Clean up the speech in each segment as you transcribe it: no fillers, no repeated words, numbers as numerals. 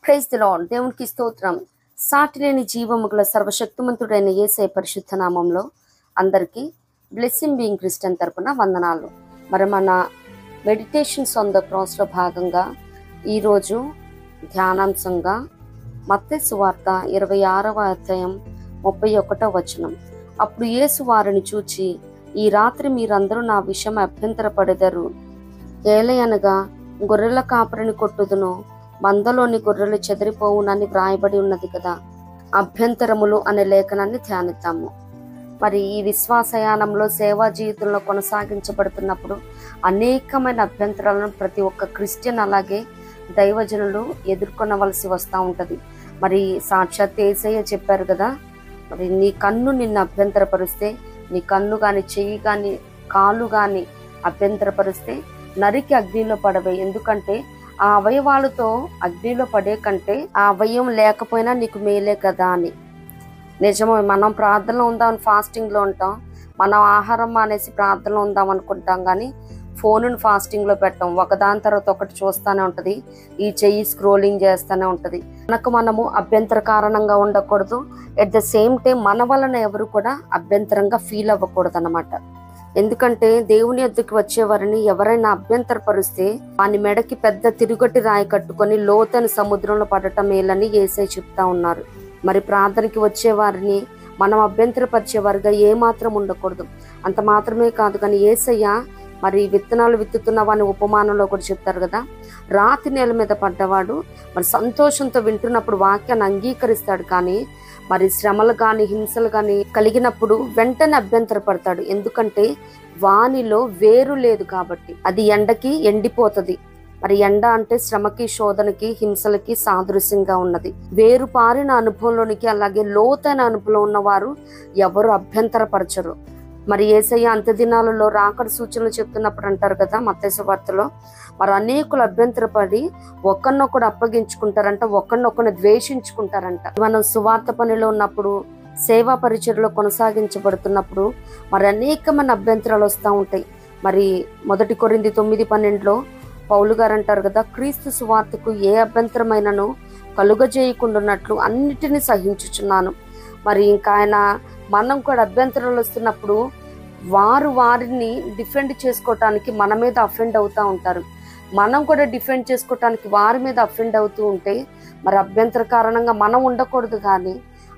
Praise the lord. దేవునికి స్తోత్రం. సాటిలేని జీవము గల సర్వశక్తిమంతుడైన యేసయ్య పరిశుద్ధ నామంలో అందరికీ బ్లెస్సింగ్ బీయింగ్ క్రిస్టియన్ తరపున వందనాలు. మరి మన మెడిటేషన్స్ ఆన్ ద క్రాస్లో భాగంగా ఈరోజు ధ్యానాంశంగా మత్తయి సువార్త 26వ అధ్యాయం 31వ వచనం. అప్పుడు యేసు వారిని చూచి, ఈ రాత్రి మీరందరూ నా విషయం అభ్యంతరపడెదరు. ఏలయనగా గొర్రెల కాపరిని కొట్టుదును, మందలోని గొర్రెలు చెదిరిపోవునని వ్రాయబడి ఉన్నది కదా. అభ్యంతరములు అనే లేఖనాన్ని ధ్యానిద్దాము. మరి ఈ విశ్వాసయానంలో సేవా జీవితంలో కొనసాగించబడుతున్నప్పుడు అనేకమైన అభ్యంతరాలను ప్రతి ఒక్క క్రిస్టియన్ అలాగే దైవజనులు ఎదుర్కొనవలసి వస్తూ ఉంటుంది. మరి సాక్షాత్ యేసయ్య చెప్పారు కదా, మరి నీ కన్ను నిన్ను అభ్యంతరపరిస్తే, నీ కన్ను కానీ చెయ్యి కానీ కాలు కానీ అభ్యంతరపరిస్తే నరికి అగ్నిలో పడవే. ఎందుకంటే ఆ అవయవాలతో అగ్నిలో పడే కంటే ఆ అవయవం లేకపోయినా నీకు మేలే కదా అని. నిజమే, మనం ప్రార్థనలో ఉందామని ఫాస్టింగ్లో ఉంటాం, మనం ఆహారం మానేసి ప్రార్థనలో ఉందాం అనుకుంటాం, కానీ ఫోనుని ఫాస్టింగ్లో పెట్టాం. ఒకదాని తర్వాత ఒకటి చూస్తూనే ఉంటుంది, ఈ చెయ్యి స్క్రోలింగ్ చేస్తూనే ఉంటుంది. మనము అభ్యంతర కారణంగా ఉండకూడదు. ఎట్ ద సేమ్ టైం మన వలన ఎవరు కూడా అభ్యంతరంగా ఫీల్ అవ్వకూడదు అన్నమాట. ఎందుకంటే దేవుని యొద్దకు వచ్చేవారిని ఎవరైనా అభ్యంతరపరిస్తే వాని మెడకి పెద్ద తిరుగటి రాయి కట్టుకొని లోతైన సముద్రంలో పడటం మేలని యేసయ్య చెప్తా ఉన్నారు. మరి ప్రార్థనకి వచ్చేవారిని మనం అభ్యంతరపరిచేవారిగా ఏమాత్రం ఉండకూడదు. అంత మాత్రమే కాదు, కానీ యేసయ్య మరి విత్తనాలు విత్తుతున్న వాని ఉపమానంలో కూడా చెప్తారు కదా, రాతి నేల మీద పడ్డవాడు మరి సంతోషంతో వింటున్నప్పుడు వాక్యాన్ని అంగీకరిస్తాడు, కానీ మరి శ్రమలు కానీ హింసలు కానీ కలిగినప్పుడు వెంటనే అభ్యంతరపడతాడు. ఎందుకంటే వానిలో వేరు లేదు కాబట్టి. అది ఎండకి ఎండిపోతుంది. మరి ఎండ అంటే శ్రమకి, శోధనకి, హింసలకి సాదృశ్యంగా ఉన్నది. వేరు పారిన అనుభవంలోనికి అలాగే లోతైన అనుభవం ఉన్నవారు ఎవరు అభ్యంతరపరచరు. మరి యేసయ్య అంత్య దినాలలో రాకడ సూచనలు చెప్తున్నప్పుడు అంటారు కదా మత్తయి సువార్తలో, మరి అనేకులు అభ్యంతరపడి ఒకరినొకడు అప్పగించుకుంటారంట, ఒకరినొకరిని ద్వేషించుకుంటారంట. మనం సువార్త పనిలో ఉన్నప్పుడు, సేవా పరిచర్లో కొనసాగించబడుతున్నప్పుడు మరి అనేకమైన అభ్యంతరాలు వస్తూ ఉంటాయి. మరి 1 కొరింథీ 9:12 పౌలు గారు అంటారు కదా, క్రీస్తు సువార్తకు ఏ అభ్యంతరమైనను కలుగజేయకుండాన్నట్లు అన్నిటినీ సహించుచున్నాను. మరి ఇంకా ఆయన మనం కూడా అభ్యంతరాలు వస్తున్నప్పుడు వారిని డిఫెండ్ చేసుకోవటానికి మన మీద అఫెండ్ అవుతూ ఉంటారు. మనం కూడా డిఫెండ్ చేసుకోవటానికి వారి మీద అఫెండ్ అవుతూ ఉంటే మరి అభ్యంతర కారణంగా మనం ఉండకూడదు, కానీ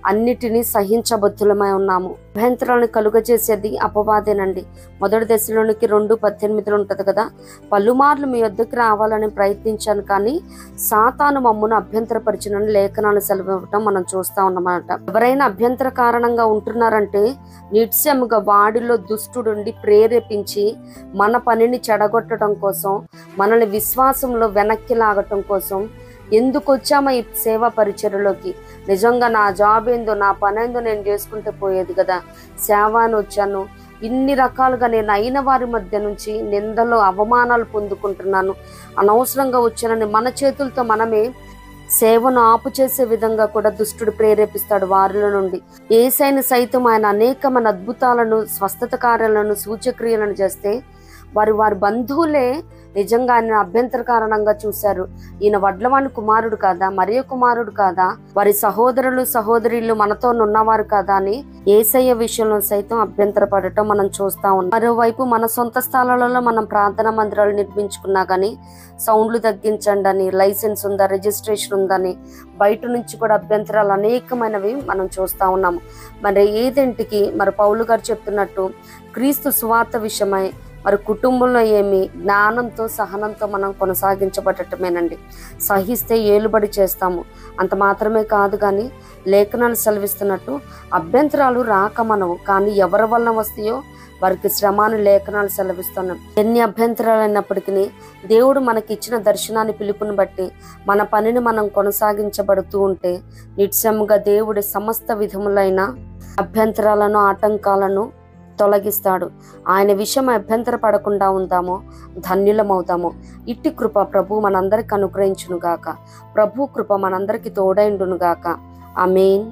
అన్నిటినీ సహించబద్ధులమై ఉన్నాము. అభ్యంతరాలను కలుగజేసేది అపవాదేనండి. 1 దశలోనికి 2:18 ఉంటుంది కదా, పలుమార్లు మీ వద్దకు రావాలని ప్రయత్నించాను, కానీ సాతాను మమ్మును అభ్యంతరపరిచినని లేఖనాలు సెలవివ్వటం మనం చూస్తా ఉన్నమాట. ఎవరైనా అభ్యంతర కారణంగా ఉంటున్నారంటే నిత్యముగా వాడిలో దుష్టుడుండి ప్రేరేపించి మన పనిని చెడగొట్టడం కోసం, మనల్ని విశ్వాసంలో వెనక్కి లాగటం కోసం, ఎందుకు వచ్చామో ఈ సేవా పరిచర్యలోకి, నిజంగా నా జాబ్ ఏందో నా పని ఏందో నేను చేసుకుంటే పోయేది కదా, సేవ అని వచ్చాను, ఇన్ని రకాలుగా నేను అయిన వారి మధ్య నుంచి నిందలు అవమానాలు పొందుకుంటున్నాను, అనవసరంగా వచ్చానని మన చేతులతో మనమే సేవను ఆపు చేసే విధంగా కూడా దుష్టుడు ప్రేరేపిస్తాడు వారిలో నుండి. యేసయ్యను సైతం ఆయన అనేకమైన అద్భుతాలను, స్వస్థత కార్యాలను, సూచక్రియలను చేస్తే వారి బంధువులే నిజంగా ఆయన అభ్యంతర కారణంగా చూశారు. ఈయన వడ్లవాని కుమారుడు కాదా, మరియ కుమారుడు కాదా, వారి సహోదరులు సహోదరులు మనతో ఉన్నవారు కాదా అని యేసయ్య విషయంలో సైతం అభ్యంతరపడటం మనం చూస్తా ఉన్నాం. మరోవైపు మన సొంత స్థలాలలో మనం ప్రార్థనా మందిరాలు నిర్మించుకున్నా కానీ సౌండ్లు తగ్గించండి అని, లైసెన్స్ ఉందా, రిజిస్ట్రేషన్ ఉందని బయట నుంచి కూడా అభ్యంతరాలు అనేకమైనవి మనం చూస్తా ఉన్నాము. మరి ఏదేంటికి మరి పౌలు గారు చెప్తున్నట్టు క్రీస్తు సువార్త విషయమై మరి కుటుంబంలో ఏమి జ్ఞానంతో సహనంతో మనం కొనసాగించబడటమేనండి. సహిస్తే ఏలుబడి చేస్తాము. అంత మాత్రమే కాదు, కానీ లేఖనాలు సెలవిస్తున్నట్టు అభ్యంతరాలు రాక మనవు, కానీ ఎవరి వలన వస్తాయో వారికి శ్రమాను లేఖనాలు సెలవిస్తున్నాం. ఎన్ని అభ్యంతరాలు అయినప్పటికీ దేవుడు మనకి ఇచ్చిన దర్శనాన్ని, పిలుపుని బట్టి మన పనిని మనం కొనసాగించబడుతూ ఉంటే నిత్యముగా దేవుడి సమస్త విధములైన అభ్యంతరాలను, ఆటంకాలను తొలగిస్తాడు. ఆయన విషయం అభ్యంతర పడకుండా ఉందామో ధన్యులమవుతాము. ఇట్టి కృప ప్రభు మనందరికి అనుగ్రహించునుగాక. ప్రభు కృప మనందరికి తోడైండునుగాక. ఆమేన్.